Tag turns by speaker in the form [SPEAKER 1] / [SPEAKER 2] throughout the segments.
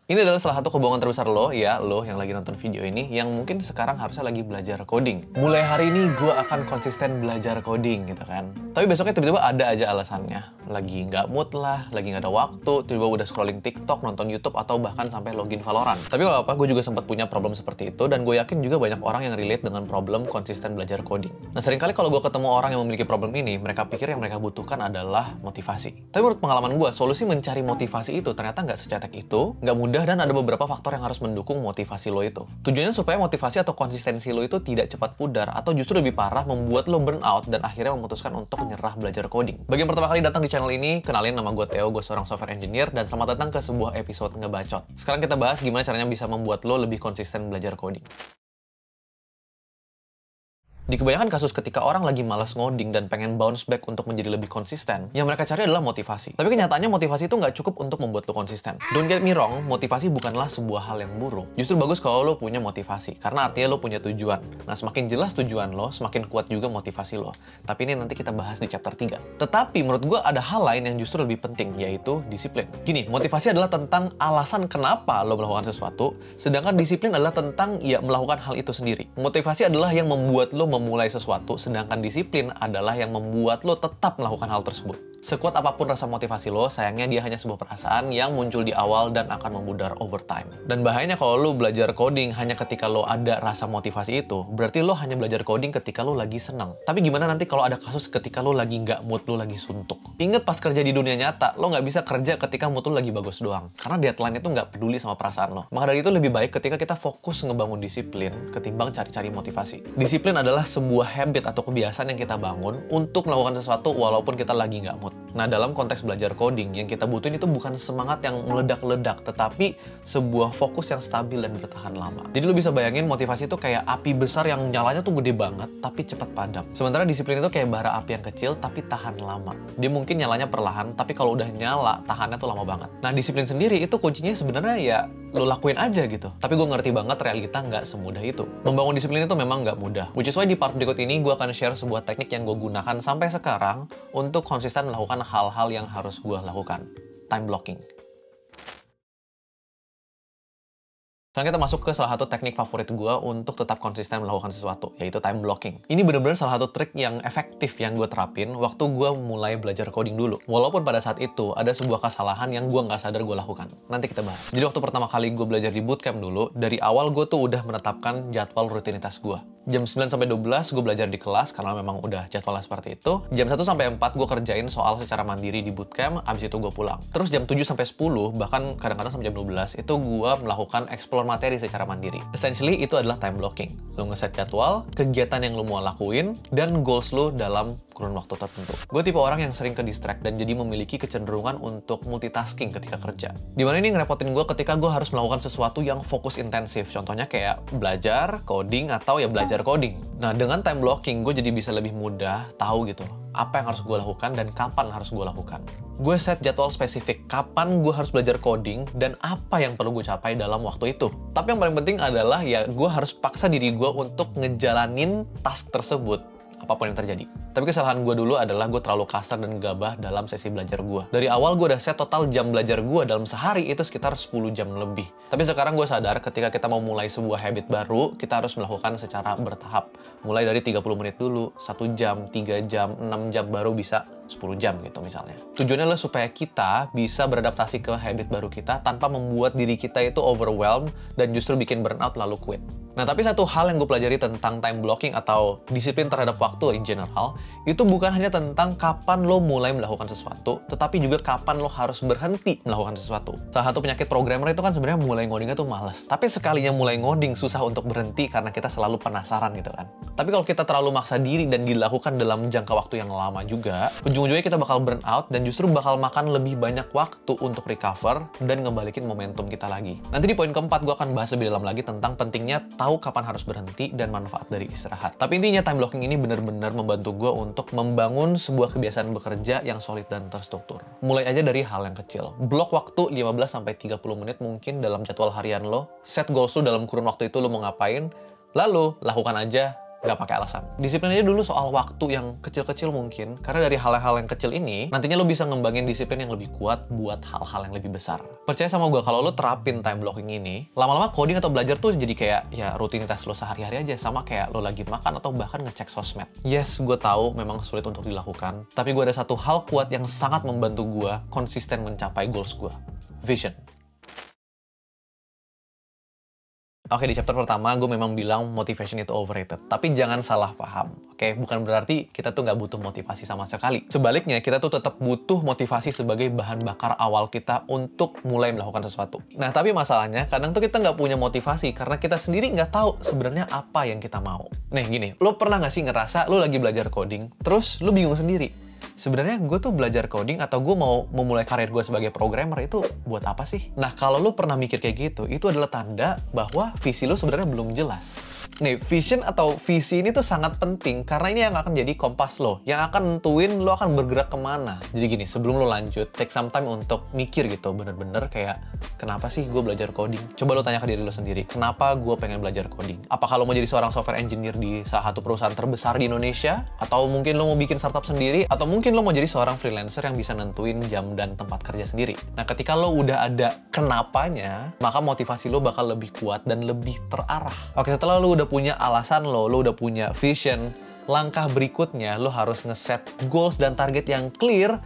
[SPEAKER 1] Ini adalah salah satu kebohongan terbesar lo, ya, lo yang lagi nonton video ini, yang mungkin sekarang harusnya lagi belajar coding. Mulai hari ini gue akan konsisten belajar coding gitu kan. Tapi besoknya tiba-tiba ada aja alasannya. Lagi nggak mood lah, lagi nggak ada waktu, tiba-tiba udah scrolling TikTok, nonton YouTube, atau bahkan sampai login Valorant. Tapi gak apa-apa, gue juga sempat punya problem seperti itu, dan gue yakin juga banyak orang yang relate dengan problem konsisten belajar coding. Nah, seringkali kalau gue ketemu orang yang memiliki problem ini, mereka pikir yang mereka butuhkan adalah motivasi. Tapi menurut pengalaman gue, solusi mencari motivasi itu ternyata nggak secetek itu, nggak mudah, dan ada beberapa faktor yang harus mendukung motivasi lo itu. Tujuannya supaya motivasi atau konsistensi lo itu tidak cepat pudar, atau justru lebih parah membuat lo burn out dan akhirnya memutuskan untuk menyerah belajar coding. Bagi yang pertama kali datang di channel ini, kenalin, nama gue Theo, gue seorang software engineer, dan selamat datang ke sebuah episode ngebacot. Sekarang kita bahas gimana caranya bisa membuat lo lebih konsisten belajar coding. Di kebanyakan kasus ketika orang lagi malas ngoding dan pengen bounce back untuk menjadi lebih konsisten, yang mereka cari adalah motivasi. Tapi kenyataannya motivasi itu nggak cukup untuk membuat lo konsisten. Don't get me wrong, motivasi bukanlah sebuah hal yang buruk. Justru bagus kalau lo punya motivasi, karena artinya lo punya tujuan. Nah, semakin jelas tujuan lo, semakin kuat juga motivasi lo. Tapi ini nanti kita bahas di chapter 3. Tetapi menurut gue ada hal lain yang justru lebih penting, yaitu disiplin. Gini, motivasi adalah tentang alasan kenapa lo melakukan sesuatu, sedangkan disiplin adalah tentang ya melakukan hal itu sendiri. Motivasi adalah yang membuat lo memulai sesuatu, sedangkan disiplin adalah yang membuat lo tetap melakukan hal tersebut. Sekuat apapun rasa motivasi lo, sayangnya dia hanya sebuah perasaan yang muncul di awal dan akan memudar over time. Dan bahayanya kalau lo belajar coding hanya ketika lo ada rasa motivasi itu, berarti lo hanya belajar coding ketika lo lagi seneng. Tapi gimana nanti kalau ada kasus ketika lo lagi nggak mood, lo lagi suntuk? Ingat pas kerja di dunia nyata, lo nggak bisa kerja ketika mood lo lagi bagus doang. Karena deadline itu nggak peduli sama perasaan lo. Maka dari itu lebih baik ketika kita fokus ngebangun disiplin ketimbang cari-cari motivasi. Disiplin adalah sebuah habit atau kebiasaan yang kita bangun untuk melakukan sesuatu walaupun kita lagi nggak mood. Nah, dalam konteks belajar coding, yang kita butuhin itu bukan semangat yang meledak-ledak, tetapi sebuah fokus yang stabil dan bertahan lama. Jadi lo bisa bayangin motivasi itu kayak api besar yang nyalanya tuh gede banget, tapi cepat padam. Sementara disiplin itu kayak bara api yang kecil, tapi tahan lama. Dia mungkin nyalanya perlahan, tapi kalau udah nyala, tahannya tuh lama banget. Nah, disiplin sendiri itu kuncinya sebenarnya ya lo lakuin aja gitu. Tapi gue ngerti banget realita nggak semudah itu. Membangun disiplin itu memang nggak mudah. Which is why di part berikut ini gue akan share sebuah teknik yang gue gunakan sampai sekarang untuk konsisten melakukan hal-hal yang harus gue lakukan. Time blocking. Sekarang kita masuk ke salah satu teknik favorit gue untuk tetap konsisten melakukan sesuatu, yaitu time blocking. Ini bener-bener salah satu trik yang efektif yang gue terapin waktu gue mulai belajar coding dulu. Walaupun pada saat itu ada sebuah kesalahan yang gue nggak sadar gue lakukan. Nanti kita bahas. Jadi waktu pertama kali gue belajar di bootcamp dulu, dari awal gue tuh udah menetapkan jadwal rutinitas gue. Jam 9 sampai 12 gue belajar di kelas karena memang udah jadwalnya seperti itu. Jam 1 sampai 4 gue kerjain soal secara mandiri di bootcamp, abis itu gue pulang. Terus jam 7 sampai 10, bahkan kadang-kadang sampai jam 12, itu gue melakukan explore materi secara mandiri. Essentially, itu adalah time blocking. Lo ngeset jadwal, kegiatan yang lo mau lakuin, dan goals lo dalam kurun waktu tertentu. Gue tipe orang yang sering ke distract dan jadi memiliki kecenderungan untuk multitasking ketika kerja. Dimana ini ngerepotin gue ketika gue harus melakukan sesuatu yang fokus intensif. Contohnya kayak belajar, coding, atau ya belajar coding. Nah, dengan time blocking, gue jadi bisa lebih mudah tahu gitu apa yang harus gue lakukan dan kapan harus gue lakukan. Gue set jadwal spesifik kapan gue harus belajar coding dan apa yang perlu gue capai dalam waktu itu. Tapi yang paling penting adalah ya gue harus paksa diri gue untuk ngejalanin task tersebut, apapun yang terjadi. Tapi kesalahan gue dulu adalah gue terlalu kasar dan gegabah dalam sesi belajar gue. Dari awal gue udah set total jam belajar gue dalam sehari itu sekitar 10 jam lebih. Tapi sekarang gue sadar ketika kita mau mulai sebuah habit baru, kita harus melakukan secara bertahap. Mulai dari 30 menit dulu, 1 jam, 3 jam, 6 jam, baru bisa 10 jam gitu misalnya. Tujuannya adalah supaya kita bisa beradaptasi ke habit baru kita tanpa membuat diri kita itu overwhelmed dan justru bikin burnout lalu quit. Nah, tapi satu hal yang gue pelajari tentang time blocking atau disiplin terhadap waktu in general, itu bukan hanya tentang kapan lo mulai melakukan sesuatu, tetapi juga kapan lo harus berhenti melakukan sesuatu. Salah satu penyakit programmer itu kan sebenarnya mulai ngodingnya tuh males. Tapi sekalinya mulai ngoding, susah untuk berhenti karena kita selalu penasaran gitu kan. Tapi kalau kita terlalu maksa diri dan dilakukan dalam jangka waktu yang lama juga, ujung-ujungnya kita bakal burn out dan justru bakal makan lebih banyak waktu untuk recover dan ngebalikin momentum kita lagi. Nanti di poin keempat gue akan bahas lebih dalam lagi tentang pentingnya tahu kapan harus berhenti dan manfaat dari istirahat. Tapi intinya time blocking ini benar-benar membantu gue untuk membangun sebuah kebiasaan bekerja yang solid dan terstruktur. Mulai aja dari hal yang kecil. Blok waktu 15-30 menit mungkin dalam jadwal harian lo. Set goals lo dalam kurun waktu itu lo mau ngapain. Lalu lakukan aja nggak pakai alasan. Disiplin aja dulu soal waktu yang kecil-kecil mungkin, karena dari hal-hal yang kecil ini, nantinya lo bisa ngembangin disiplin yang lebih kuat buat hal-hal yang lebih besar. Percaya sama gue, kalau lo terapin time blocking ini, lama-lama coding atau belajar tuh jadi kayak ya rutinitas lo sehari-hari aja, sama kayak lo lagi makan atau bahkan ngecek sosmed. Yes, gue tahu memang sulit untuk dilakukan, tapi gue ada satu hal kuat yang sangat membantu gue konsisten mencapai goals gue. Vision. Oke, di chapter pertama gue memang bilang motivation itu overrated. Tapi jangan salah paham, oke? Bukan berarti kita tuh nggak butuh motivasi sama sekali. Sebaliknya, kita tuh tetap butuh motivasi sebagai bahan bakar awal kita untuk mulai melakukan sesuatu. Nah, tapi masalahnya, kadang tuh kita nggak punya motivasi karena kita sendiri nggak tahu sebenarnya apa yang kita mau. Nih, gini, lo pernah nggak sih ngerasa lo lagi belajar coding, terus lo bingung sendiri? Sebenarnya gue tuh belajar coding atau gue mau memulai karir gue sebagai programmer itu buat apa sih? Nah, kalau lo pernah mikir kayak gitu, itu adalah tanda bahwa visi lo sebenarnya belum jelas. Nih, vision atau visi ini tuh sangat penting karena ini yang akan jadi kompas lo, yang akan nentuin lo akan bergerak kemana. Jadi gini, sebelum lo lanjut, take some time untuk mikir gitu, bener-bener kayak, kenapa sih gue belajar coding? Coba lo tanya ke diri lo sendiri, kenapa gue pengen belajar coding? Apakah lo mau jadi seorang software engineer di salah satu perusahaan terbesar di Indonesia? Atau mungkin lo mau bikin startup sendiri? Atau mungkin lo mau jadi seorang freelancer yang bisa nentuin jam dan tempat kerja sendiri? Nah, ketika lo udah ada kenapanya, maka motivasi lo bakal lebih kuat dan lebih terarah. Oke, setelah lo udah punya alasan lo udah punya vision, langkah berikutnya lo harus ngeset goals dan target yang clear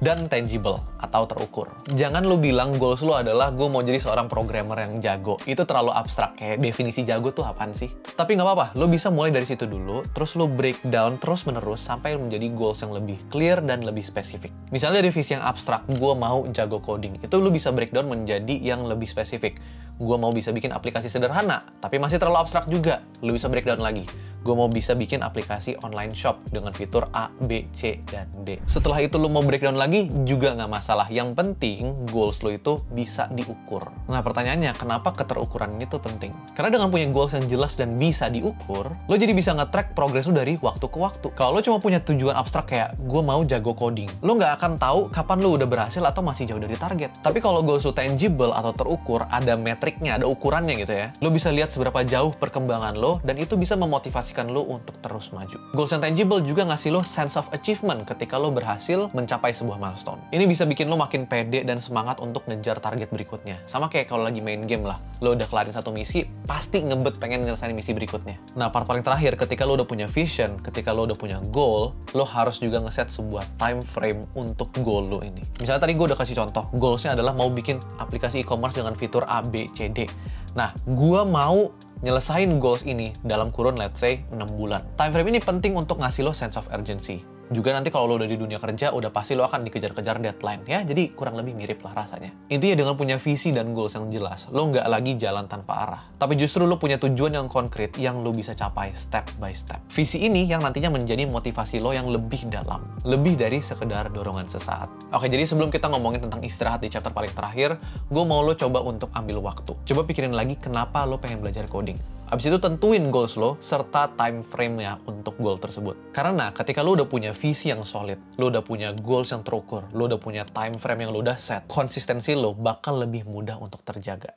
[SPEAKER 1] dan tangible atau terukur. Jangan lo bilang goals lo adalah gue mau jadi seorang programmer yang jago. Itu terlalu abstrak, kayak definisi jago tuh apaan sih? Tapi nggak apa-apa, lo bisa mulai dari situ dulu, terus lo breakdown terus-menerus sampai menjadi goals yang lebih clear dan lebih spesifik. Misalnya dari visi yang abstrak, gue mau jago coding, itu lo bisa breakdown menjadi yang lebih spesifik. Gue mau bisa bikin aplikasi sederhana, tapi masih terlalu abstrak juga. Lo bisa breakdown lagi. Gue mau bisa bikin aplikasi online shop dengan fitur A, B, C, dan D. Setelah itu lo mau breakdown lagi, juga nggak masalah. Yang penting, goals lo itu bisa diukur. Nah, pertanyaannya, kenapa keterukuran ini tuh penting? Karena dengan punya goals yang jelas dan bisa diukur, lo jadi bisa nge-track progres lo dari waktu ke waktu. Kalau lo cuma punya tujuan abstrak kayak, gue mau jago coding, lo nggak akan tahu kapan lo udah berhasil atau masih jauh dari target. Tapi kalau goals lo tangible atau terukur, ada metriknya, ada ukurannya gitu ya. Lo bisa lihat seberapa jauh perkembangan lo, dan itu bisa memotivasi lo untuk terus maju. Goals yang tangible juga ngasih lo sense of achievement ketika lo berhasil mencapai sebuah milestone. Ini bisa bikin lo makin pede dan semangat untuk ngejar target berikutnya. Sama kayak kalau lagi main game lah. Lo udah kelarin satu misi, pasti ngebet pengen ngelesain misi berikutnya. Nah, part paling terakhir, ketika lo udah punya vision, ketika lo udah punya goal, lo harus juga ngeset sebuah time frame untuk goal lo ini. Misalnya tadi gue udah kasih contoh, goalsnya adalah mau bikin aplikasi e-commerce dengan fitur A, B, C, D. Nah, gue mau nyelesain goals ini dalam kurun let's say 6 bulan. Time frame ini penting untuk ngasih lo sense of urgency. Juga nanti kalau lo udah di dunia kerja, udah pasti lo akan dikejar-kejar deadline ya, jadi kurang lebih mirip lah rasanya. Intinya dengan punya visi dan goals yang jelas, lo nggak lagi jalan tanpa arah. Tapi justru lo punya tujuan yang konkret yang lo bisa capai step by step. Visi ini yang nantinya menjadi motivasi lo yang lebih dalam, lebih dari sekedar dorongan sesaat. Oke, jadi sebelum kita ngomongin tentang istirahat di chapter paling terakhir, gue mau lo coba untuk ambil waktu. Coba pikirin lagi kenapa lo pengen belajar coding. Abis itu tentuin goals lo, serta time frame-nya untuk goal tersebut. Karena ketika lo udah punya visi yang solid, lo udah punya goals yang terukur, lo udah punya time frame yang lo udah set, konsistensi lo bakal lebih mudah untuk terjaga.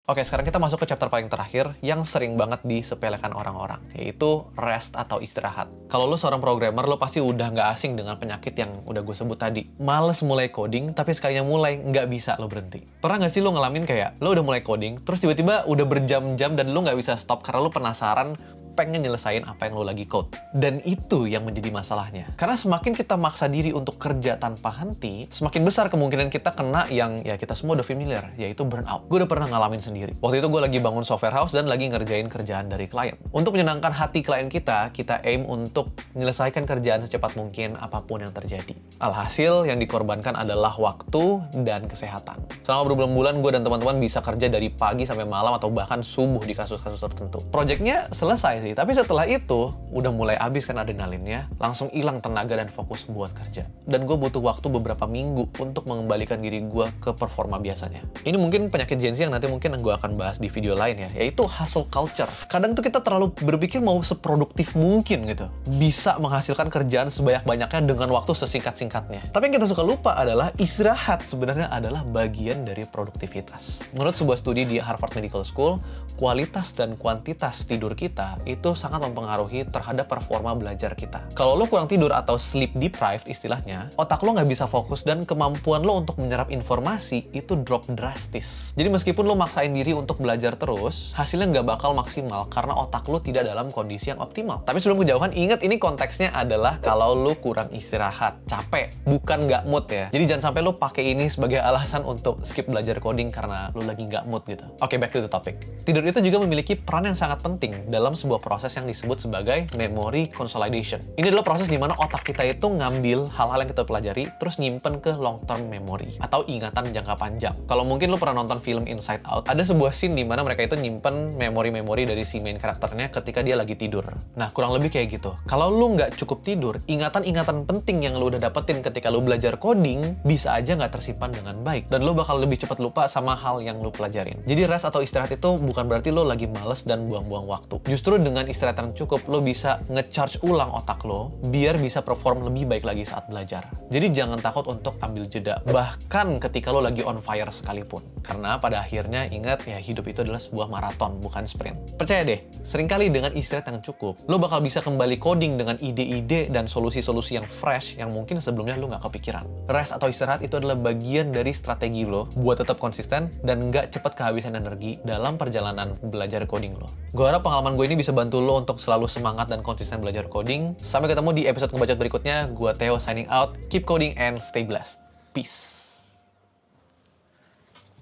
[SPEAKER 1] Oke, sekarang kita masuk ke chapter paling terakhir yang sering banget disepelekan orang-orang, yaitu rest atau istirahat. Kalau lo seorang programmer, lo pasti udah nggak asing dengan penyakit yang udah gue sebut tadi. Males mulai coding, tapi sekalinya mulai nggak bisa lo berhenti. Pernah nggak sih lo ngalamin kayak, lo udah mulai coding, terus tiba-tiba udah berjam-jam dan lo nggak bisa stop karena lo penasaran pengen nyelesain apa yang lo lagi code. Dan itu yang menjadi masalahnya. Karena semakin kita maksa diri untuk kerja tanpa henti, semakin besar kemungkinan kita kena yang ya kita semua udah familiar, yaitu burnout. Gue udah pernah ngalamin sendiri. Waktu itu gue lagi bangun software house dan lagi ngerjain kerjaan dari klien. Untuk menyenangkan hati klien kita aim untuk menyelesaikan kerjaan secepat mungkin apapun yang terjadi. Alhasil yang dikorbankan adalah waktu dan kesehatan. Selama berbulan-bulan gue dan teman-teman bisa kerja dari pagi sampai malam atau bahkan subuh di kasus-kasus tertentu. Projectnya selesai sih, tapi setelah itu udah mulai habis kan adrenalinnya, langsung hilang tenaga dan fokus buat kerja. Dan gue butuh waktu beberapa minggu untuk mengembalikan diri gue ke performa biasanya. Ini mungkin penyakit Gen Z yang nanti mungkin gue akan bahas di video lain ya, yaitu hustle culture. Kadang tuh kita terlalu berpikir mau seproduktif mungkin gitu, bisa menghasilkan kerjaan sebanyak-banyaknya dengan waktu sesingkat-singkatnya. Tapi yang kita suka lupa adalah istirahat sebenarnya adalah bagian dari produktivitas. Menurut sebuah studi di Harvard Medical School, kualitas dan kuantitas tidur kita itu sangat mempengaruhi terhadap performa belajar kita. Kalau lo kurang tidur atau sleep deprived istilahnya, otak lo nggak bisa fokus dan kemampuan lo untuk menyerap informasi itu drop drastis. Jadi meskipun lo maksain diri untuk belajar terus, hasilnya nggak bakal maksimal karena otak lo tidak dalam kondisi yang optimal. Tapi sebelum kejauhan, ingat ini konteksnya adalah kalau lo kurang istirahat, capek, bukan nggak mood ya. Jadi jangan sampai lo pakai ini sebagai alasan untuk skip belajar coding karena lo lagi nggak mood gitu. Oke, back to the topic. Tidur itu juga memiliki peran yang sangat penting dalam sebuah proses yang disebut sebagai memory consolidation. Ini adalah proses di mana otak kita itu ngambil hal-hal yang kita pelajari, terus nyimpen ke long term memory atau ingatan jangka panjang. Kalau mungkin lo pernah nonton film Inside Out, ada sebuah scene di mana mereka itu nyimpen memori-memori dari si main karakternya ketika dia lagi tidur. Nah, kurang lebih kayak gitu. Kalau lo nggak cukup tidur, ingatan-ingatan penting yang lo udah dapetin ketika lo belajar coding bisa aja nggak tersimpan dengan baik, dan lo bakal lebih cepat lupa sama hal yang lo pelajarin. Jadi rest atau istirahat itu bukan berarti lo lagi males dan buang-buang waktu. Justru dengan istirahat yang cukup, lo bisa nge-charge ulang otak lo biar bisa perform lebih baik lagi saat belajar. Jadi jangan takut untuk ambil jeda, bahkan ketika lo lagi on fire sekalipun. Karena pada akhirnya ingat ya, hidup itu adalah sebuah maraton, bukan sprint. Percaya deh, seringkali dengan istirahat yang cukup, lo bakal bisa kembali coding dengan ide-ide dan solusi-solusi yang fresh yang mungkin sebelumnya lo nggak kepikiran. Rest atau istirahat itu adalah bagian dari strategi lo buat tetap konsisten dan nggak cepat kehabisan energi dalam perjalanan belajar coding lo. Gue harap pengalaman gue ini bisa bantu lo untuk selalu semangat dan konsisten belajar coding. Sampai ketemu di episode ngebacot berikutnya. Gue Theo signing out. Keep coding and stay blessed. Peace.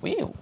[SPEAKER 1] Whew.